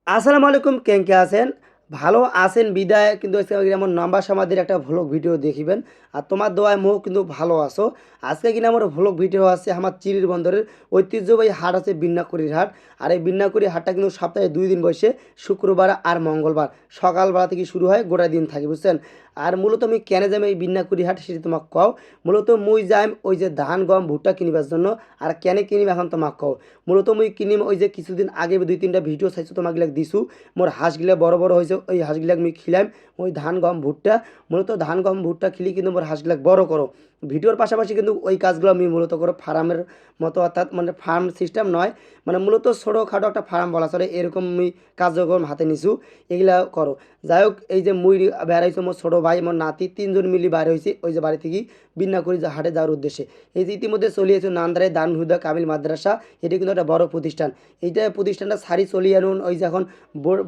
আসসালামু আলাইকুম কেঙ্কে আছেন ভালো আছেন বিদায় কিন্তু আজকে আমার নাম্বার সামাদের একটা ভ্লগ ভিডিও দেখিবেন আর তোমার দোয়ায় মো কিন্তু ভালো আছো আজকে কিনা আমার ভ্লগ ভিডিও আছে আমার চিরির বন্দরের ঐতিহ্যবাহী হাট আছে বিন্নাকুড়ির হাট আর এই বিন্নাকুড়ি হাটটা কিন্তু সপ্তাহে 2 দিন বসে শুক্রবার আর মঙ্গলবার সকালবেলা থেকে শুরু হয় গোটা দিন থাকে বুঝছেন আর মূলত আমি কেন যাই এই বিন্নাকুড়ি হাট সেটি তোমাকে কও মূলত মুই যাই ওই যে ধান গম ভুট্টা কিনিবার জন্য আর কেন কিনিম এখন তোমাকে কও মূলত মুই কিনিম ওই যে কিছুদিন আগে 2-3টা ভিডিও চাইছো তোমাকে দিছু মোর হাঁসগুলা বড় বড় হয়েছে ওই হাঁসগুলাক আমি খিলাম ওই ধান গম ভুট্টা মূলত ধান গম ভুট্টা খিলি কিন্তু মোর হাঁসগুলাক বড় করো ভিডিওর পাশাপাশি কিন্তু ওই কাজগুলো আমি মূলত করো ফার্মের মতো অর্থাৎ মানে ফার্ম সিস্টেম নয় মানে মূলত ছোটোখাটো একটা ফার্ম বলা চলে এরকম আমি কার্যক্রম হাতে নিছু এগুলা করো যাই হোক এই যে মুই বেড়াইছো মোর ছোটো ভাই মোর নাতি 3জন মিলি বাইরে হয়েছে ওই যে বাড়ি থেকে বিন্নাকুড়ি হাটে যাওয়ার উদ্দেশ্যে এই যে ইতিমধ্যে চলিয়েছে নান্দারে দারুল হুদা কামিল মাদ্রাসা এটি কিন্তু একটা বড় প্রতিষ্ঠান এইটা প্রতিষ্ঠানটা সারি চলিয়ে আনুন ওই যে এখন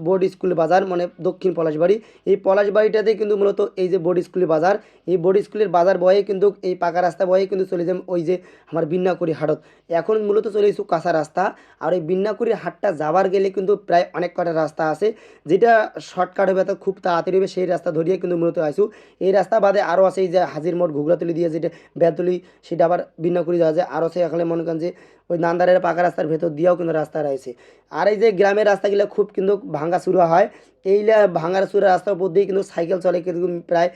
বোর্ড স্কুল বাজার মানে দক্ষিণ পলাশবাড়ি এই পলাশবাড়িটাতে কিন্তু মূলত এই যে বোর্ড স্কুলের বাজার এই বোর্ড স্কুলের বাজার বয়ে কিন্তু এই পাকা রাস্তা বয়ে কিন্তু চলে যাই ওই যে আমার বিন্নাকুড়ি হাটত এখন মূলত চলে এসু কাঁচা রাস্তা আর এই বিন্নাকুড়ির হাটটা যাবার গেলে কিন্তু প্রায় অনেক কটা রাস্তা আছে যেটা শর্টকাট হবে খুব তাড়াতাড়ি হবে সেই রাস্তা ধরিয়ে কিন্তু মূলত আইসু এই রাস্তা বাদে আরও আছে এই যে হাজির মোড় ঘুগরাতলি দিয়ে যেটা বেতলি সেটা আবার বিন্নাকুড়ি যাওয়া যায় আরও সে এখানে মনে করেন যে ওই নান্দারের পাকা রাস্তার ভেতর দিয়েও কিন্তু রাস্তা রয়েছে আর এই যে গ্রামের রাস্তাগুলো খুব কিন্তু ভাঙাচুরা হয় এইলা ভাঙাচুরা রাস্তার উপর দিয়ে কিন্তু সাইকেল চলে কিন্তু প্রায়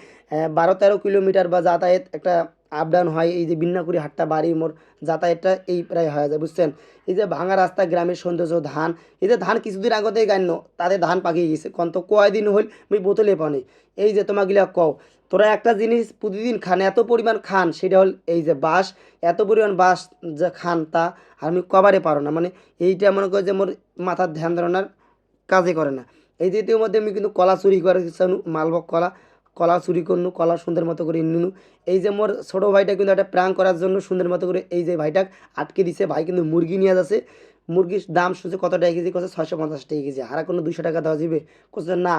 12-13 কিলোমিটার বা যাতায়াত একটা আপ ডাউন হয় এই যে বিন্নাকুড়ি হাটটা বাড়ি মোর যাতায়াতটা এই প্রায় হয়ে যায় বুঝছেন এই যে ভাঙা রাস্তা গ্রামের সৌন্দর্য ধান এই যে ধান কিছুদিন আগতেই গান্য তাদের ধান পাকিয়ে গেছে কত কয়দিন হইল আমি বোতলে পানি এই যে তোমাগুলা কও তোরা একটা জিনিস প্রতিদিন খান এত পরিমাণ খান সেটা হল এই যে বাঁশ এত পরিমাণ বাঁশ যা খান তা আমি কবারে পারো না মানে এইটা মনে করো যে মোর মাথার ধ্যান ধারণার কাজে করে না এই দ্বিতীয় মধ্যে আমি কিন্তু কলা চুরি করে চানু মালবক কলা কলা চুরি করনু কলা সুন্দর মতো করে নিনু এই যে মোর ছোটো ভাইটা কিন্তু একটা প্রাং করার জন্য সুন্দর মতো করে এই যে ভাইটা আটকে দিছে ভাই কিন্তু মুরগি নিয়ে যাচ্ছে মুরগির দাম শুনছে কত টাকা কেজি করছে 650 টাকা কেজি আর কোনো 200 টাকা দেওয়া যাবে করছে না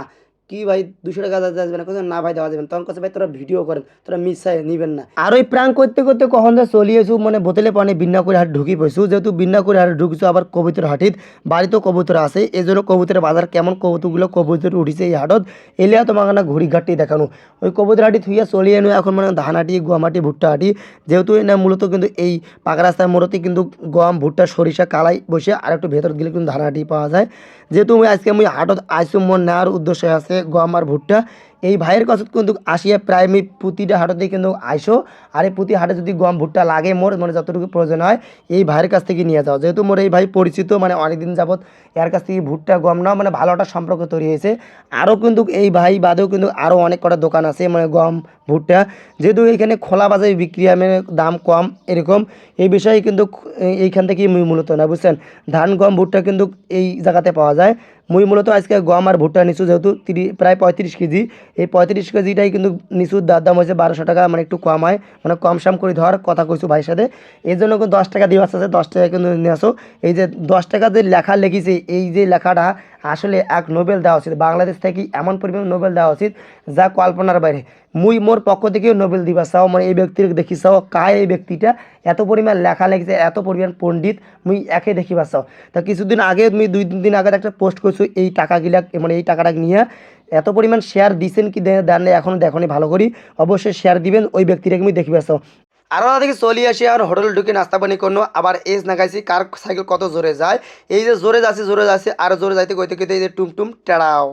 কি ভাই 200 টাকা দেওয়া যাবে না কোথাও না ভাই দেওয়া যাবে না তখন কাছে ভাই তোরা ভিডিও করেন তোরা মিশাই নিবেন না আর ওই প্রাং করতে করতে কখন যে চলিয়েছু মানে বোতলে পানি বিন্না করে হাট ঢুকি পড়ছু যেহেতু বিন্না করে হাট ঢুকছো আবার কবুতর হাটিত বাড়িতেও কবুতর আছে এই জন্য কবুতরের বাজার কেমন কবুতরগুলো কবুতর উঠিছে এই হাটত এলিয়া তোমার না ঘুরি ঘাটটি দেখানো ওই কবুতর হাটি থুইয়া চলিয়ে নো এখন মানে ধান হাটি গুয়ামাটি ভুট্টা হাটি যেহেতু না মূলত কিন্তু এই পাকা রাস্তার মোড়তে কিন্তু গম ভুট্টা সরিষা কালাই বসে আর একটু ভেতর গেলে কিন্তু ধান হাটি পাওয়া যায় যেহেতু আজকে আমি হাটত আইসু মন নেওয়ার উদ্দেশ্যে আছে গম আর ভুট্টা এই ভাইয়ের কাছে কিন্তু আসিয়া প্রায় আমি প্রতিটা হাটতে কিন্তু আইসো আর এই প্রতি হাটে যদি গম ভুট্টা লাগে মোর মানে যতটুকু প্রয়োজন হয় এই ভাইয়ের কাছ থেকে নিয়ে যাও যেহেতু মোর এই ভাই পরিচিত মানে অনেকদিন যাবৎ এর কাছ থেকে ভুট্টা গম নাও মানে ভালো একটা সম্পর্ক তৈরি হয়েছে আরও কিন্তু এই ভাই বাদেও কিন্তু আরও অনেক কটা দোকান আছে মানে গম ভুট্টা যেহেতু এইখানে খোলা বাজারে বিক্রি হয় মানে দাম কম এরকম এই বিষয়ে কিন্তু এইখান থেকেই মূলত না বুঝছেন ধান গম ভুট্টা কিন্তু এই জায়গাতে পাওয়া যায় মুই মূলত আজকে গম আর ভুট্টা নিচু যেহেতু প্রায় 35 কেজি এই 35 কেজিটাই কিন্তু নিচুর দাম হয়েছে 1200 টাকা মানে একটু কম হয় মানে কম সাম করে ধর কথা কইছো ভাইয়ের সাথে এই জন্য কিন্তু 10 টাকা দিয়ে আসছে 10 টাকা কিন্তু নিয়ে আসো এই যে 10 টাকা যে লেখা লিখেছে এই যে লেখাটা আসলে এক নোবেল দেওয়া উচিত বাংলাদেশ থেকে এমন পরিমাণ নোবেল দেওয়া উচিত যা কল্পনার বাইরে মুই মোর পক্ষ থেকেও নোবেল দিবা চাও মানে এই ব্যক্তির দেখি চাও কায় এই ব্যক্তিটা এত পরিমাণ লেখা লেগেছে এত পরিমাণ পণ্ডিত মুই একে দেখিবা চাও তা কিছুদিন আগে তুমি 2-3 দিন আগে একটা পোস্ট করছো এই টাকাগুলা মানে এই টাকাটা নিয়ে এত পরিমাণ শেয়ার দিছেন কি দেন এখনও দেখনি ভালো করি অবশ্যই শেয়ার দিবেন ওই ব্যক্তিটাকে আমি দেখিবা চাও আরও দেখি চলি আসি আর হোটেল ঢুকে নাস্তা পানি করনো আবার এজ না খাইছি কার সাইকেল কত জোরে যায় এই যে জোরে যাচ্ছে আর জোরে যাইতে কইতে কইতে এই যে টুমটুম টেড়াও